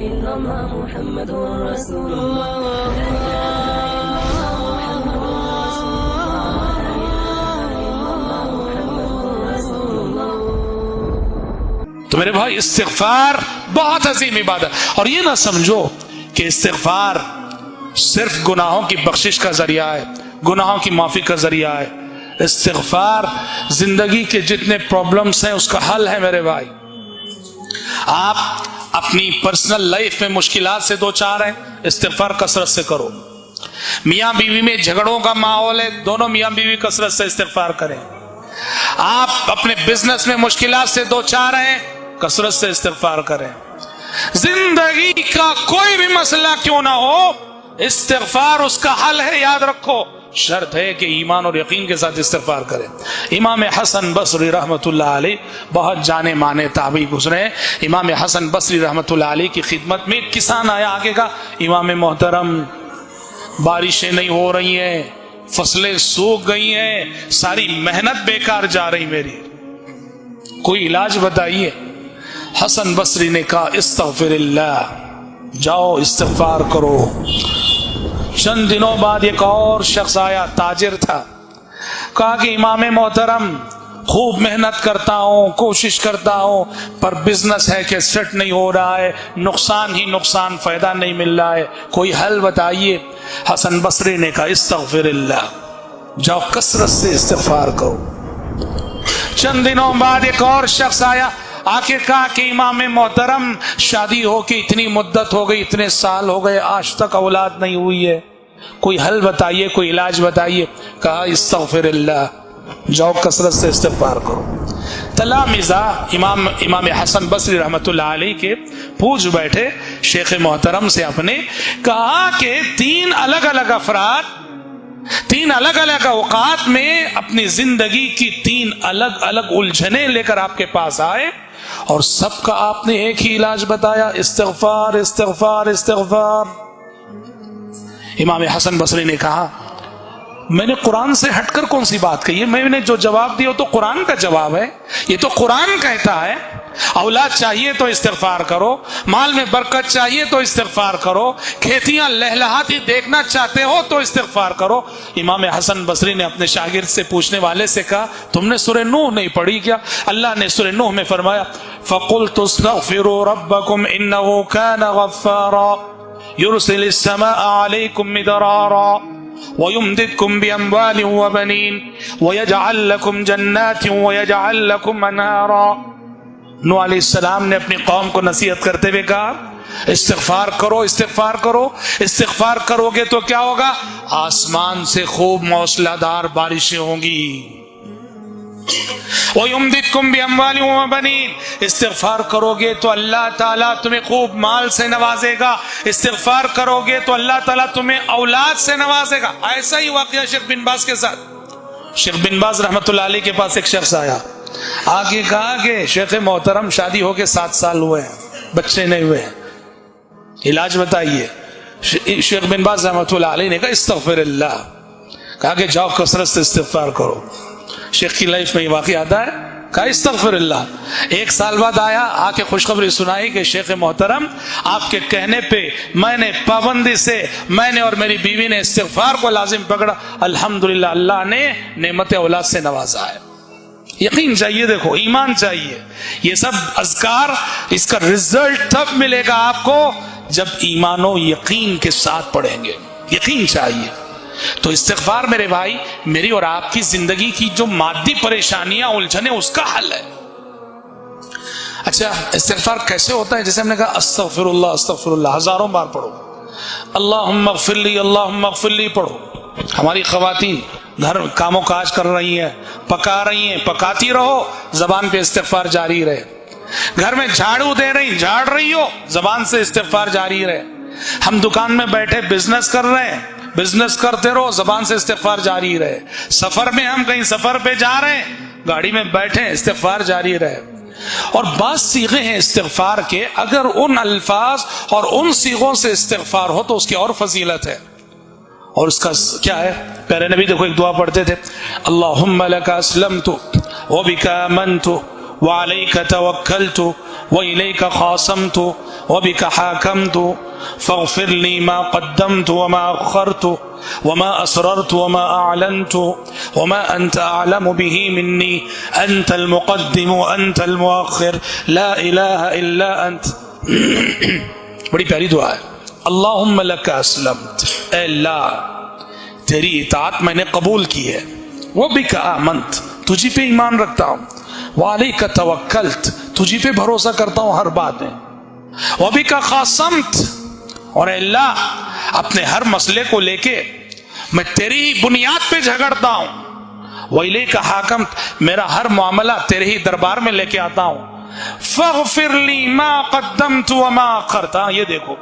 إلا الله محمد رسول الله تو میرے بھائی استغفار بہت عظیم عبادت. اور یہ نہ سمجھو کہ استغفار صرف گناہوں کی بخشش کا ذریعہ ہے، گناہوں کی معافی کا ذریعہ ہے. استغفار زندگی کے جتنے پرابلمز ہیں اس کا حل ہے میرے بھائی. آپ اپنی پرسنل لائف میں مشکلات سے دوچار ہیں، استغفار کثرت سے کرو. میاں بیوی میں جھگڑوں کا ماحول ہے، دونوں میاں بیوی کثرت سے استغفار کریں. آپ اپنے بزنس میں مشکلات سے دوچار ہیں، کثرت سے استغفار کریں. زندگی کا کوئی بھی مسئلہ کیوں نہ ہو، استغفار اس کا حل ہے. یاد رکھو، شرط ہے کہ ایمان اور یقین کے ساتھ استغفار کریں. امام حسن بصری رحمت اللہ علیہ بہت جانے مانے تابعی گزرے ہیں. امام حسن بصری رحمت اللہ علیہ کی خدمت میں ایک کسان آیا، آگے کا امام محترم بارشیں نہیں ہو رہی ہیں، فصلیں سوکھ گئی ہیں، ساری محنت بیکار جا رہی میری، کوئی علاج بتائیے. حسن بصری نے کہا استغفر اللہ، جاؤ استغفار کرو. چند دنوں بعد ایک اور شخص آیا، تاجر تھا، کہا کہ امام محترم خوب محنت کرتا ہوں، کوشش کرتا ہوں، پر بزنس ہے کہ سیٹ نہیں ہو رہا ہے، نقصان ہی نقصان، فائدہ نہیں مل رہا ہے، کوئی حل بتائیے. حسن بصری نے کہا استغفر اللہ، جاؤ کثرت سے استغفار کرو. چند دنوں بعد ایک اور شخص آیا، آ کے کہا کہ امام محترم شادی ہو کے اتنی مدت ہو گئی، اتنے سال ہو گئے، آج تک اولاد نہیں ہوئی ہے، کوئی حل بتائیے، کوئی علاج بتائیے. کہا استغفر اللہ، جاؤ کثرت سے استغفار کرو. تلامذہ امام حسن بصری رحمت اللہ علیہ کے پوچھ بیٹھے شیخ محترم سے اپنے، کہا کہ تین الگ الگ افراد تین الگ الگ اوقات میں اپنی زندگی کی تین الگ الگ الجھنیں لے کر آپ کے پاس آئے، اور سب کا آپ نے ایک ہی علاج بتایا، استغفار استغفار استغفار. امام حسن بصری نے کہا میں نے قرآن سے ہٹ کر کون سی بات کہی ہے؟ میں نے جو جواب دیا تو قرآن کا جواب ہے. یہ تو قرآن کہتا ہے اولاد چاہیے تو استغفار کرو، مال میں برکت چاہیے تو استغفار کرو، کھیتیاں لہلہاتی دیکھنا چاہتے ہو تو استغفار کرو. امام حسن بصری نے اپنے شاگرد سے پوچھنے والے سے کہا تم نے سورہ نوح نہیں پڑھی کیا؟ اللہ نے سورہ نوح میں فرمایا فَقُلْتُ اسْتَغْفِرُوا رَبَّكُمْ إِنَّهُ كَانَ غَفَّارًا يُرْسِلِ السَّمَاءَ عَلَيْكُمْ مِدْرَارًا وَيُمْدِدْكُمْ بِأَمْوَالٍ وَبَنِينَ وَيَجْعَلْ لَكُمْ جَنَّاتٍ وَيَجْعَلْ لَكُمْ أَنْهَارًا. نوح علیہ السلام نے اپنی قوم کو نصیحت کرتے ہوئے کہا استغفار کرو استغفار کرو. استغفار کرو گے تو کیا ہوگا؟ آسمان سے خوب موسلا دھار بارشیں ہوں گی. وَيُمْدِدْكُمْ بِأَمْوَالٍ وَبَنِينَ، استغفار کرو گے تو اللہ تعالیٰ تمہیں خوب مال سے نوازے گا. استغفار کرو گے تو اللہ تعالیٰ تمہیں اولاد سے نوازے گا. ایسا ہی واقعہ شیخ بن باز کے ساتھ. شیخ بن باز رحمت اللہ علیہ کے پاس ایک شخص آیا، آگے کہا کہ شیخ محترم شادی ہو کے 7 سال ہوئے ہیں، بچے نہیں ہوئے ہیں، علاج بتائیے. شیخ بن باز رحمت اللہ علیہ نے کہا استغفر اللہ، کہا کہ جاؤ کثرت سے استغفار کرو. شیخ کی لائف میں یہ واقعہ آتا ہے، کہا استغفر اللہ. 1 سال بعد آیا، آ کے خوشخبری سنائی کہ شیخ محترم آپ کے کہنے پہ میں نے پابندی سے میں نے اور میری بیوی نے استغفار کو لازم پکڑا، الحمدللہ اللہ نے نعمت اولاد سے نوازا ہے. یقین چاہیے، دیکھو ایمان چاہیے. یہ سب اذکار، اس کا رزلٹ تب ملے گا آپ کو جب ایمان و یقین کے ساتھ پڑھیں گے. یقین چاہیے. تو استغفار میرے بھائی میری اور آپ کی زندگی کی جو مادی پریشانیاں الجھنیں اس کا حل ہے. اچھا استغفار کیسے ہوتا ہے؟ جیسے ہم نے کہا استغفر اللہ 1000 بار پڑھو، اللہم اغفر لی اللہم اغفر لی پڑھو. ہماری خواتین گھر کام و کاج کر رہی ہیں، پکا رہی ہیں، پکاتی رہو، زبان پہ استغفار جاری رہے. گھر میں جھاڑو دے رہی، جھاڑ رہی ہو، زبان سے استغفار جاری رہے. ہم دکان میں بیٹھے بزنس کر رہے ہیں، بزنس کرتے رہو، زبان سے استغفار جاری رہے. سفر میں ہم کہیں سفر پہ جا رہے ہیں، گاڑی میں بیٹھے استغفار جاری رہے. اور بعض صیغے ہیں استغفار کے، اگر ان الفاظ اور ان صیغوں سے استغفار ہو تو اس کی اور فضیلت ہے. اور اس کا کیا ہے؟ پیارے نبی دیکھو ایک دعا پڑھتے تھے، اللہم لک اسلمت وبک آمنت وعليك توكلت وإليك خاصمت وبك حاكمت فاغفر لي ما قدمت وما أخرت وما أسررت وما أعلنت وما أنت أعلم به مني أنت المقدم وأنت المؤخر لا إله إلا أنت. بڑی پیاری دعا ہے. اللہم لک اسلمت، اے اللہ تیری اطاعت میں نے قبول کی ہے. وبک آمنت، تجھی پہ ایمان رکھتا ہوں. وعلیک توکلت، تجھی پہ بھروسہ کرتا ہوں ہر بات میں. وبک خاصمت، اور اے اللہ اپنے ہر مسئلے کو لے کے میں تیری ہی بنیاد پہ جھگڑتا ہوں. وإلیک حاکمت، میرا ہر معاملہ تیرے ہی دربار میں لے کے آتا ہوں. فاغفر لی ما قدمت وما اخرت، یہ دیکھو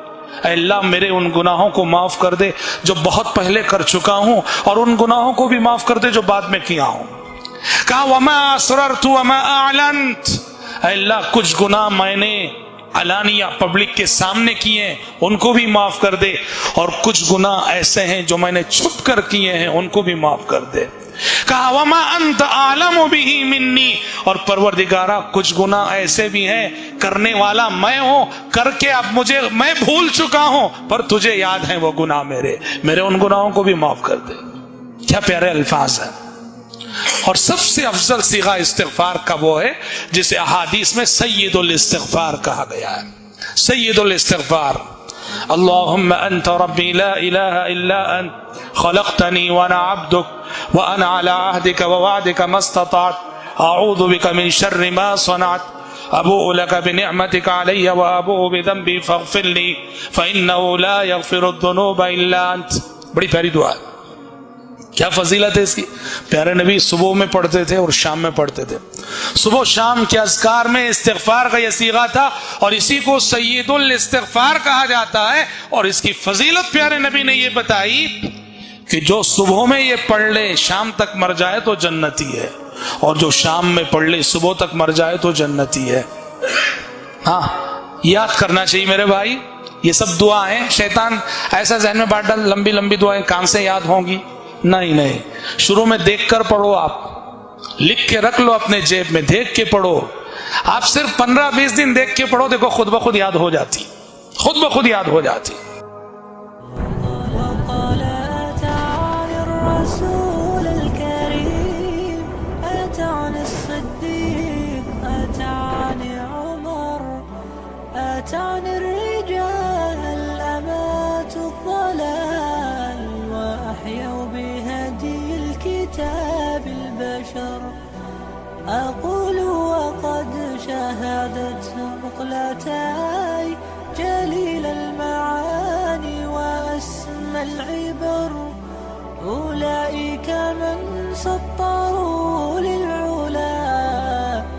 اے اللہ میرے ان گناہوں کو معاف کر دے جو بہت پہلے کر چکا ہوں، اور ان گناہوں کو بھی معاف کر دے جو بعد میں کیا ہوں. کہا وما اسررت وما اعلنت، اے اللہ کچھ گناہ میں نے علانیہ پبلک کے سامنے کیے ہیں ان کو بھی معاف کر دے، اور کچھ گناہ ایسے ہیں جو میں نے چھپ کر کیے ہیں ان کو بھی معاف کر دے. کہا وما انت اعلم به منی، اور پروردگارہ کچھ گناہ ایسے بھی ہیں کرنے والا میں ہوں، کر کے اب میں بھول چکا ہوں، پر تجھے یاد ہیں وہ گناہ میرے ان گناہوں کو بھی معاف کر دے. کیا پیارے الفاظ ہیں. اور سب سے افضل صیغہ استغفار کا وہ ہے جسے احادیث میں سید الاستغفار کہا گیا ہے. سید الاستغفار، اللہم انت ربی لا الہ الا انت خلقتنی وانا عبدک وانا على عهدك ووعدك ما استطعت اعوذ بك من شر ما صنعت ابوء لك بنعمتك علي وابوء بذنبي فاغفر لي فانه لا يغفر الذنوب الا انت. بڑی پیاری دعا ہے. کیا فضیلت ہے اس کی. پیارے نبی صبح میں پڑھتے تھے اور شام میں پڑھتے تھے. صبح شام کے اذکار میں استغفار کا یہ صیغہ تھا، اور اسی کو سید الاستغفار کہا جاتا ہے. اور اس کی فضیلت پیارے نبی نے یہ بتائی کہ جو صبح میں یہ پڑھ لے شام تک مر جائے تو جنتی ہے، اور جو شام میں پڑھ لے صبح تک مر جائے تو جنتی ہے. ہاں یاد کرنا چاہیے میرے بھائی. یہ سب دعائیں شیطان ایسا ذہن میں بانٹ ڈال لمبی لمبی دعائیں کہاں سے یاد ہوں گی. نہیں، شروع میں دیکھ کر پڑھو، آپ لکھ کے رکھ لو اپنے جیب میں، دیکھ کے پڑھو. آپ صرف 15-20 دن دیکھ کے پڑھو، دیکھو خود بخود یاد ہو جاتی، خود بخود یاد ہو جاتی. الرسول الكريم أتاني الصديق أتاني عمر أتاني الرجال الأمات الضلال وأحيوا بهدي الكتاب البشر. أقول وقد شهدت مقلتاي جليل المعاني وأسمى العبر. أولئك من سطروا للعلا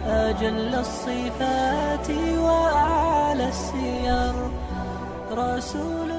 أجل الصفات وأعلى السير. رسول